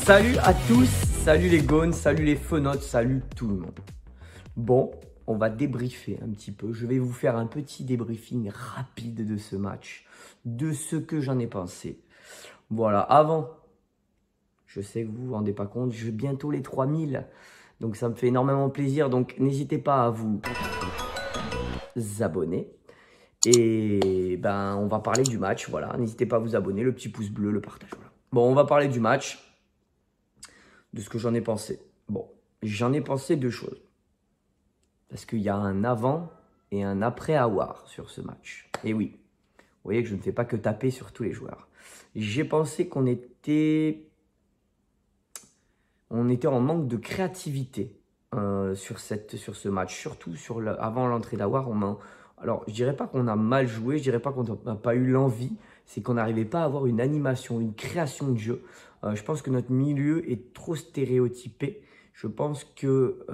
Salut à tous, salut les gones, salut les fenotes, salut tout le monde. Bon, on va débriefer un petit peu. Je vais vous faire un petit débriefing rapide de ce match, de ce que j'en ai pensé. Voilà, avant, je sais que vous vous rendez pas compte, je vais bientôt les 3000. Donc ça me fait énormément plaisir. Donc n'hésitez pas à vous abonner. Et ben on va parler du match, voilà. N'hésitez pas à vous abonner, le petit pouce bleu, le partage. Voilà. Bon, on va parler du match, de ce que j'en ai pensé. Bon, j'en ai pensé deux choses. Parce qu'il y a un avant et un après Aouar sur ce match. Et oui, vous voyez que je ne fais pas que taper sur tous les joueurs. J'ai pensé qu'on était en manque de créativité sur ce match. Surtout avant l'entrée d'Aouar. Alors, je dirais pas qu'on a mal joué, je dirais pas qu'on n'a pas eu l'envie. C'est qu'on n'arrivait pas à avoir une animation, une création de jeu. Je pense que notre milieu est trop stéréotypé. Je pense que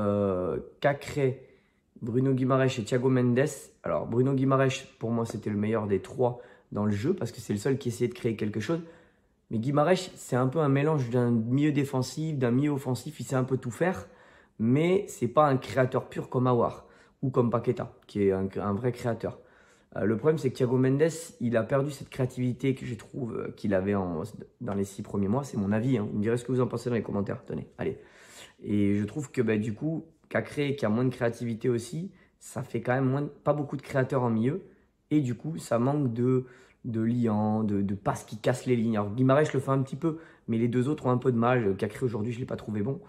Cacré, Bruno Guimaraes et Thiago Mendes. Alors, Bruno Guimaraes, pour moi, c'était le meilleur des trois dans le jeu parce que c'est le seul qui essayait de créer quelque chose. Mais Guimaraes, c'est un peu un mélange d'un milieu défensif, d'un milieu offensif. Il sait un peu tout faire, mais c'est pas un créateur pur comme Aouar ou comme Paqueta, qui est un vrai créateur. Le problème, c'est que Thiago Mendes, il a perdu cette créativité que je trouve qu'il avait dans les 6 premiers mois. C'est mon avis. Hein. Vous me direz ce que vous en pensez dans les commentaires. Tenez, allez. Et je trouve que du coup, Cacré, qui a moins de créativité aussi, ça fait quand même pas beaucoup de créateurs en milieu. Et du coup, ça manque de liant, de passes qui cassent les lignes. Alors Guimaraes le fait un petit peu, mais les deux autres ont un peu de mal. Cacré aujourd'hui, je ne l'ai pas trouvé bon.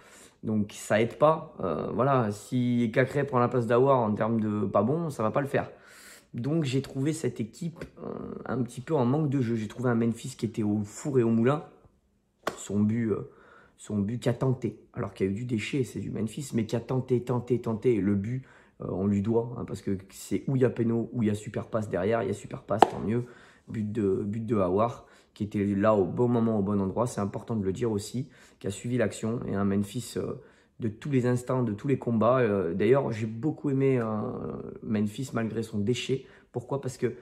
Donc ça aide pas. Voilà, si Cacré prend la place d'Aouar en termes de pas bon, ça va pas le faire. Donc j'ai trouvé cette équipe un petit peu en manque de jeu. J'ai trouvé un Memphis qui était au four et au moulin. Son but qui a tenté, alors qu'il y a eu du déchet, c'est du Memphis, mais qui a tenté. Et le but, on lui doit, hein, parce que c'est où il y a péno, où il y a super passe derrière. Il y a super passe, tant mieux. But de Aouar, qui était là au bon moment, au bon endroit. C'est important de le dire aussi, qui a suivi l'action. Et un Memphis de tous les instants, de tous les combats. D'ailleurs, j'ai beaucoup aimé Memphis malgré son déchet. Pourquoi? Parce qu'il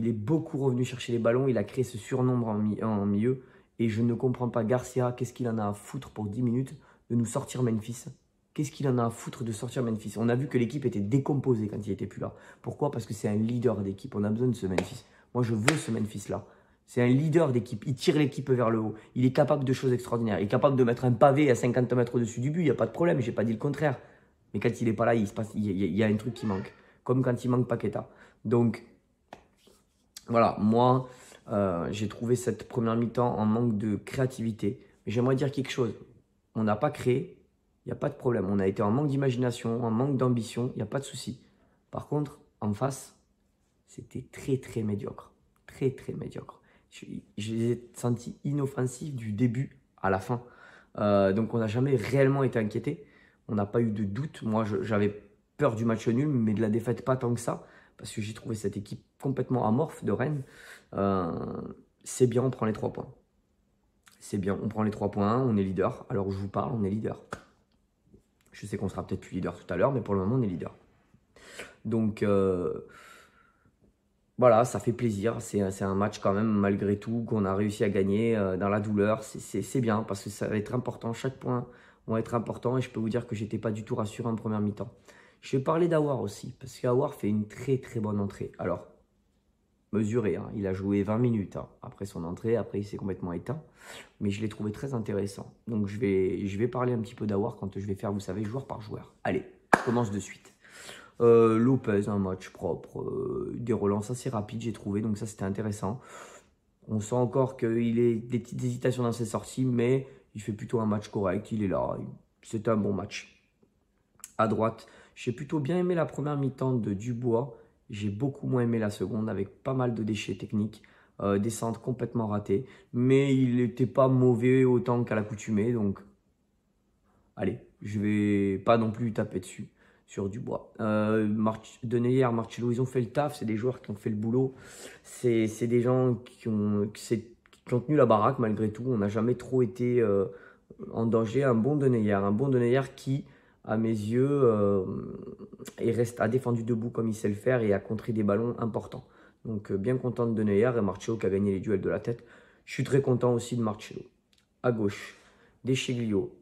est beaucoup revenu chercher les ballons. Il a créé ce surnombre en milieu. Et je ne comprends pas Garcia, qu'est-ce qu'il en a à foutre pour 10 minutes de nous sortir Memphis? Qu'est-ce qu'il en a à foutre de sortir Memphis? On a vu que l'équipe était décomposée quand il n'était plus là. Pourquoi? Parce que c'est un leader d'équipe. On a besoin de ce Memphis. Moi, je veux ce Memphis-là. C'est un leader d'équipe. Il tire l'équipe vers le haut. Il est capable de choses extraordinaires. Il est capable de mettre un pavé à 50 mètres au-dessus du but. Il n'y a pas de problème. Je n'ai pas dit le contraire. Mais quand il n'est pas là, il y a un truc qui manque. Comme quand il manque Paqueta. Donc, voilà. Moi, j'ai trouvé cette première mi-temps en manque de créativité. Mais j'aimerais dire quelque chose. On n'a pas créé. Il n'y a pas de problème. On a été en manque d'imagination, en manque d'ambition. Il n'y a pas de souci. Par contre, en face, c'était très médiocre. Très médiocre. Je les ai sentis inoffensifs du début à la fin. Donc on n'a jamais réellement été inquiété. On n'a pas eu de doute. Moi, j'avais peur du match nul, mais de la défaite pas tant que ça. Parce que j'ai trouvé cette équipe complètement amorphe de Rennes. C'est bien, on prend les 3 points. C'est bien, on prend les 3 points. On est leader. Alors où je vous parle, on est leader. Je sais qu'on sera peut-être plus leader tout à l'heure, mais pour le moment, on est leader. Donc... voilà, ça fait plaisir. C'est un match quand même, malgré tout, qu'on a réussi à gagner dans la douleur. C'est bien parce que ça va être important. Chaque point va être important et je peux vous dire que j'étais pas du tout rassuré en première mi-temps. Je vais parler d'Aouar aussi parce qu'Aouar fait une très bonne entrée. Alors, mesuré, hein, il a joué 20 minutes après son entrée. Après, il s'est complètement éteint. Mais je l'ai trouvé très intéressant. Donc, je vais parler un petit peu d'Aouar quand je vais faire, vous savez, joueur par joueur. Allez, je commence de suite. Lopez, un match propre, des relances assez rapides j'ai trouvé, donc ça c'était intéressant. On sent encore qu'il a des petites hésitations dans ses sorties, mais il fait plutôt un match correct, il est là, c'est un bon match. À droite, j'ai plutôt bien aimé la première mi-temps de Dubois, j'ai beaucoup moins aimé la seconde avec pas mal de déchets techniques, des centres complètement ratés, mais il n'était pas mauvais autant qu'à l'accoutumée, donc allez, je vais pas non plus taper dessus. Sur Dubois. Denayer, Marcelo, ils ont fait le taf. C'est des joueurs qui ont fait le boulot. C'est des gens qui ont tenu la baraque malgré tout. On n'a jamais trop été en danger. Un bon Denayer qui, à mes yeux, a défendu debout comme il sait le faire et a contré des ballons importants. Donc bien content de Denayer et Marcelo qui a gagné les duels de la tête. Je suis très content aussi de Marcelo. À gauche, Deschelio,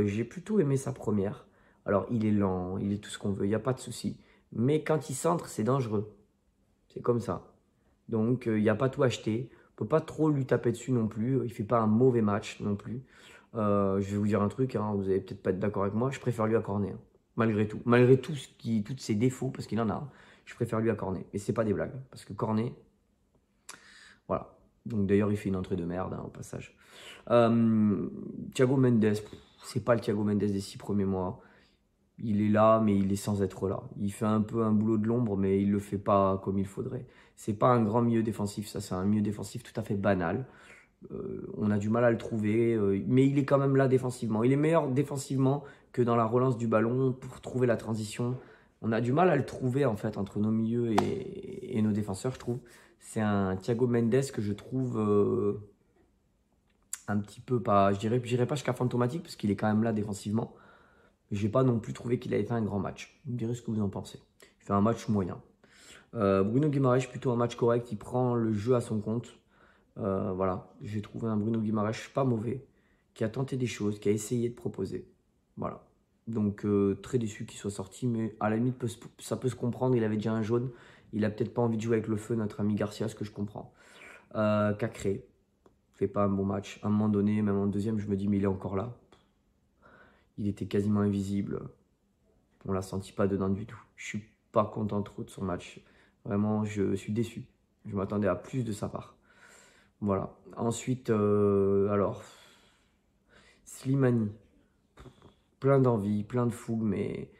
j'ai plutôt aimé sa première. Alors, il est lent, il est tout ce qu'on veut, il n'y a pas de souci. Mais quand il centre, c'est dangereux. C'est comme ça. Donc, il n'y a pas tout acheté. On ne peut pas trop lui taper dessus non plus. Il ne fait pas un mauvais match non plus. Je vais vous dire un truc, hein, vous n'allez peut-être pas être d'accord avec moi. Je préfère lui à Cornet, hein, malgré tout. Malgré tout tous ses défauts, parce qu'il en a, hein, je préfère lui à Cornet. Et c'est pas des blagues. Parce que Cornet, voilà. Donc d'ailleurs, il fait une entrée de merde, hein, au passage. Thiago Mendes, c'est pas le Thiago Mendes des 6 premiers mois. Il est là, mais il est sans être là. Il fait un peu un boulot de l'ombre, mais il le fait pas comme il faudrait. C'est pas un grand milieu défensif, ça, c'est un milieu défensif tout à fait banal. On a du mal à le trouver, mais il est quand même là défensivement. Il est meilleur défensivement que dans la relance du ballon pour trouver la transition. On a du mal à le trouver en fait entre nos milieux et nos défenseurs, je trouve. C'est un Thiago Mendes que je trouve un petit peu pas, je dirais pas jusqu'à fantomatique parce qu'il est quand même là défensivement. Mais j'ai pas non plus trouvé qu'il avait fait un grand match. Vous me direz ce que vous en pensez. Il fait un match moyen. Bruno Guimaraes, plutôt un match correct. Il prend le jeu à son compte. Voilà, j'ai trouvé un Bruno Guimaraes pas mauvais, qui a tenté des choses, qui a essayé de proposer. Voilà. Donc très déçu qu'il soit sorti, mais à la limite, ça peut se comprendre. Il avait déjà un jaune. Il a peut-être pas envie de jouer avec le feu, notre ami Garcia, ce que je comprends. Cacré, fait pas un bon match. À un moment donné, même en deuxième, je me dis, mais il est encore là. Il était quasiment invisible. On l'a senti pas dedans du tout. Je suis pas content trop de son match. Vraiment, je suis déçu. Je m'attendais à plus de sa part. Voilà. Ensuite, alors, Slimani. Plein d'envie, plein de fougue, mais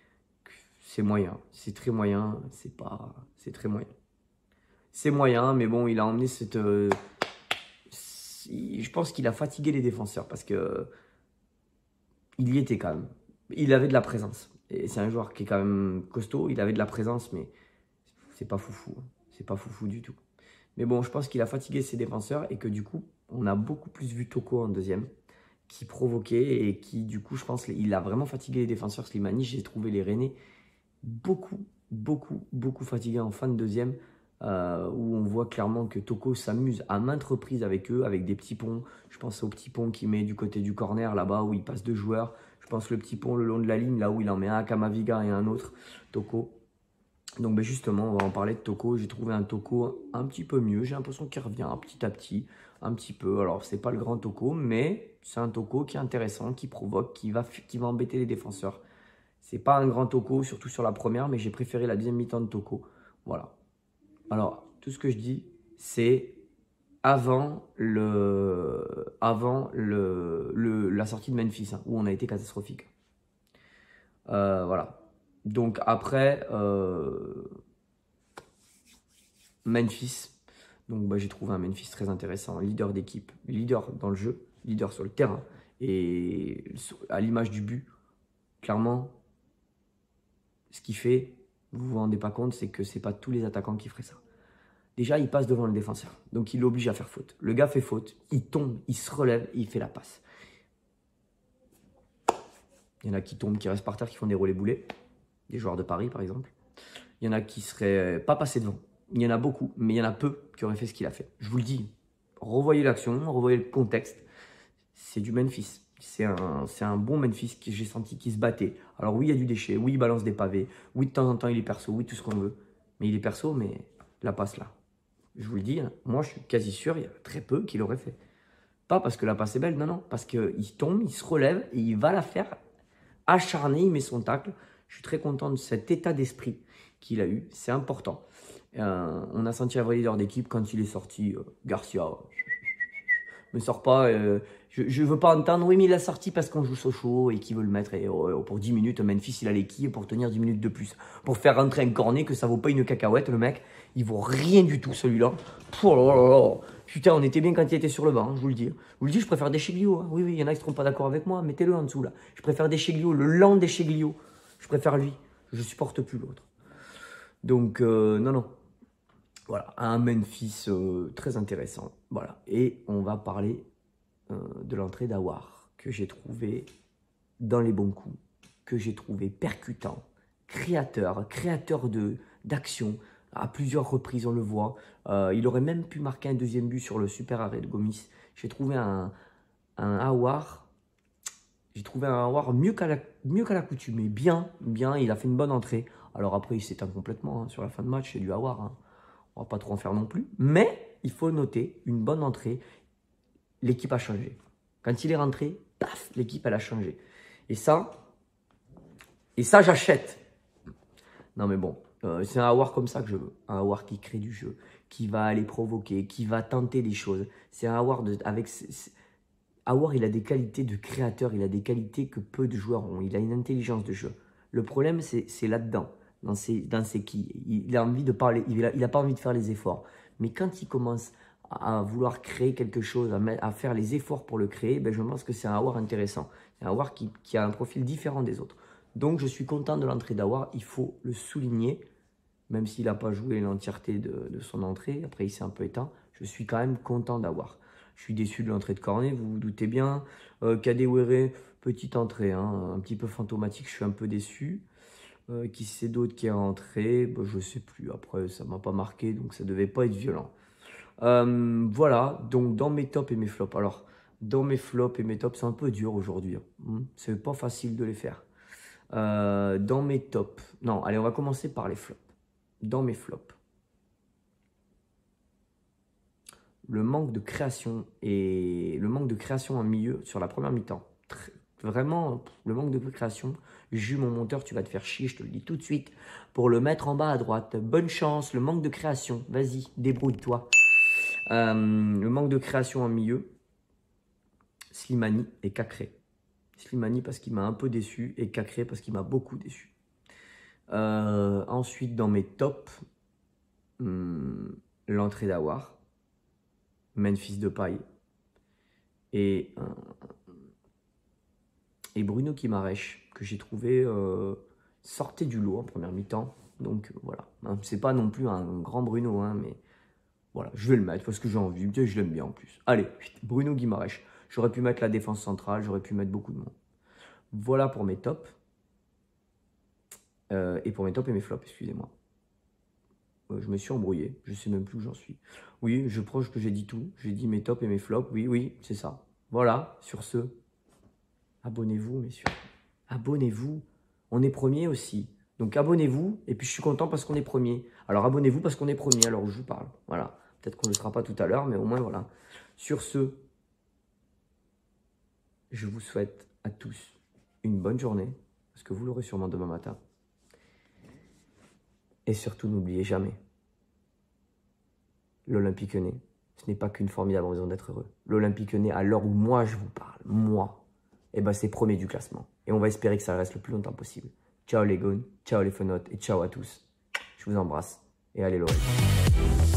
c'est moyen. C'est très moyen. C'est très moyen. C'est moyen, mais bon, il a emmené cette. Je pense qu'il a fatigué les défenseurs parce que il y était quand même. Il avait de la présence. Et c'est un joueur qui est quand même costaud. Il avait de la présence, mais c'est pas foufou. C'est pas foufou du tout. Mais bon, je pense qu'il a fatigué ses défenseurs et que du coup, on a beaucoup plus vu Toko en deuxième, qui provoquait et qui, du coup, je pense, il a vraiment fatigué les défenseurs. Slimani, j'ai trouvé les Rennais beaucoup fatigués en fin de deuxième, où on voit clairement que Toko s'amuse à maintes reprises avec eux, avec des petits ponts. Je pense au petit pont qu'il met du côté du corner, là-bas, où il passe deux joueurs. Je pense le petit pont le long de la ligne, là où il en met un à Camaviga et un autre, Toko. Donc ben justement, on va en parler de Toko. J'ai trouvé un Toko un petit peu mieux. J'ai l'impression qu'il revient petit à petit, un petit peu. Alors, c'est pas le grand Toko, mais c'est un Toko qui est intéressant, qui provoque, qui va embêter les défenseurs. C'est pas un grand Toko, surtout sur la première, mais j'ai préféré la deuxième mi-temps de Toko. Voilà. Alors, tout ce que je dis, c'est la sortie de Memphis, hein, où on a été catastrophique. Voilà. Donc après, Memphis. Donc bah, j'ai trouvé un Memphis très intéressant, leader d'équipe, leader dans le jeu, leader sur le terrain. Et à l'image du but, clairement, ce qu'il fait, vous vous rendez pas compte, c'est que c'est pas tous les attaquants qui feraient ça. Déjà, il passe devant le défenseur, donc il l'oblige à faire faute. Le gars fait faute, il tombe, il se relève et il fait la passe. Il y en a qui tombent, qui restent par terre, qui font des relais boulets. Des joueurs de Paris, par exemple. Il y en a qui seraient pas passés devant. Il y en a beaucoup, mais il y en a peu qui auraient fait ce qu'il a fait. Je vous le dis, revoyez l'action, revoyez le contexte. C'est du Memphis. C'est un bon Memphis que j'ai senti qui se battait. Alors oui, il y a du déchet. Oui, il balance des pavés. Oui, de temps en temps, il est perso. Oui, tout ce qu'on veut. Mais il est perso, mais la passe là. Je vous le dis, hein, moi, je suis quasi sûr, il y a très peu qui l'auraient fait. Pas parce que la passe est belle, non, non. Parce qu'il tombe, il se relève et il va la faire acharné, il met son tacle. Je suis très content de cet état d'esprit qu'il a eu. C'est important. On a senti un vrai leader d'équipe quand il est sorti. Garcia, me sort pas. Je veux pas entendre. Oui, mais il a sorti parce qu'on joue Sochaux et qu'il veut le mettre. Et pour 10 minutes, Memphis, il a les quilles pour tenir 10 minutes de plus. Pour faire rentrer un cornet que ça vaut pas une cacahuète, le mec. Il vaut rien du tout, celui-là. Putain, on était bien quand il était sur le banc, je vous le dis. Je vous le dis, je préfère Deschelio. Hein. Oui, il y en a qui ne seront pas d'accord avec moi. Mettez-le en dessous, là. Je préfère Deschelio, le lent Deschelio. Je préfère lui. Je supporte plus l'autre. Donc, non. Voilà, un Memphis très intéressant. Voilà, et on va parler de l'entrée d'Aouar, que j'ai trouvé dans les bons coups, que j'ai trouvé percutant, créateur d'action. À plusieurs reprises, on le voit. Il aurait même pu marquer un deuxième but sur le super arrêt de Gomis. J'ai trouvé un Aouar J'ai trouvé un Aouar mieux qu'à l'accoutumée. Bien, il a fait une bonne entrée. Alors après, il s'éteint complètement hein, sur la fin de match, c'est du Aouar. Hein. On va pas trop en faire non plus. Mais il faut noter une bonne entrée. L'équipe a changé. Quand il est rentré, paf, l'équipe elle a changé. Et ça j'achète. Non mais bon, c'est un Aouar comme ça que je veux. Un Aouar qui crée du jeu, qui va aller provoquer, qui va tenter des choses. C'est un Aouar avec... Aouar, il a des qualités de créateur, il a des qualités que peu de joueurs ont. Il a une intelligence de jeu. Le problème, c'est là-dedans, dans ses quilles. Il a envie de parler, il a pas envie de faire les efforts. Mais quand il commence à vouloir créer quelque chose, à faire les efforts pour le créer, ben je pense que c'est un Aouar intéressant. C'est un Aouar qui a un profil différent des autres. Donc, je suis content de l'entrée d'Aouar. Il faut le souligner, même s'il n'a pas joué l'entièreté de son entrée. Après, il s'est un peu éteint. Je suis quand même content d'Aouar. Je suis déçu de l'entrée de Cornet, vous vous doutez bien. Kadewere, petite entrée, hein, un petit peu fantomatique, je suis un peu déçu. Qui c'est d'autre qui est rentré? Je ne sais plus, après ça ne m'a pas marqué, donc ça ne devait pas être violent. Voilà, donc dans mes tops et mes flops. Alors, dans mes flops et mes tops, c'est un peu dur aujourd'hui. Hein. C'est pas facile de les faire. Dans mes tops, non, allez, on va commencer par les flops. Dans mes flops. Le manque de création en milieu sur la première mi-temps. Vraiment, le manque de création. Jules, mon monteur, tu vas te faire chier, je te le dis tout de suite, pour le mettre en bas à droite. Bonne chance, le manque de création. Vas-y, débrouille-toi. Le manque de création en milieu. Slimani et Cacré. Slimani parce qu'il m'a un peu déçu et Cacré parce qu'il m'a beaucoup déçu. Ensuite, dans mes tops, l'entrée d'Aouar. Memphis Depay et Bruno Guimaraes que j'ai trouvé sortait du lot en première mi-temps. Donc voilà, hein, c'est pas non plus un grand Bruno, hein, mais voilà, je vais le mettre parce que j'ai envie, je l'aime bien en plus. Allez, Bruno Guimaraes. J'aurais pu mettre la défense centrale, j'aurais pu mettre beaucoup de monde. Voilà pour mes tops. Et pour mes tops et mes flops, excusez-moi. Je me suis embrouillé, je sais même plus où j'en suis. Oui, je pense que j'ai dit tout. J'ai dit mes tops et mes flops. Oui, c'est ça. Voilà, sur ce, abonnez-vous, messieurs. Abonnez-vous. On est premier aussi. Donc abonnez-vous. Et puis je suis content parce qu'on est premier. Alors abonnez-vous parce qu'on est premier à l'heure où je vous parle. Voilà. Peut-être qu'on ne le sera pas tout à l'heure, mais au moins voilà. Sur ce, je vous souhaite à tous une bonne journée. Parce que vous l'aurez sûrement demain matin. Et surtout, n'oubliez jamais, l'Olympique Lyonnais, ce n'est pas qu'une formidable raison d'être heureux. L'Olympique Lyonnais, à l'heure où moi je vous parle, moi, eh ben c'est premier du classement. Et on va espérer que ça reste le plus longtemps possible. Ciao les gones, ciao les fenotes et ciao à tous. Je vous embrasse et allez l'Olympique.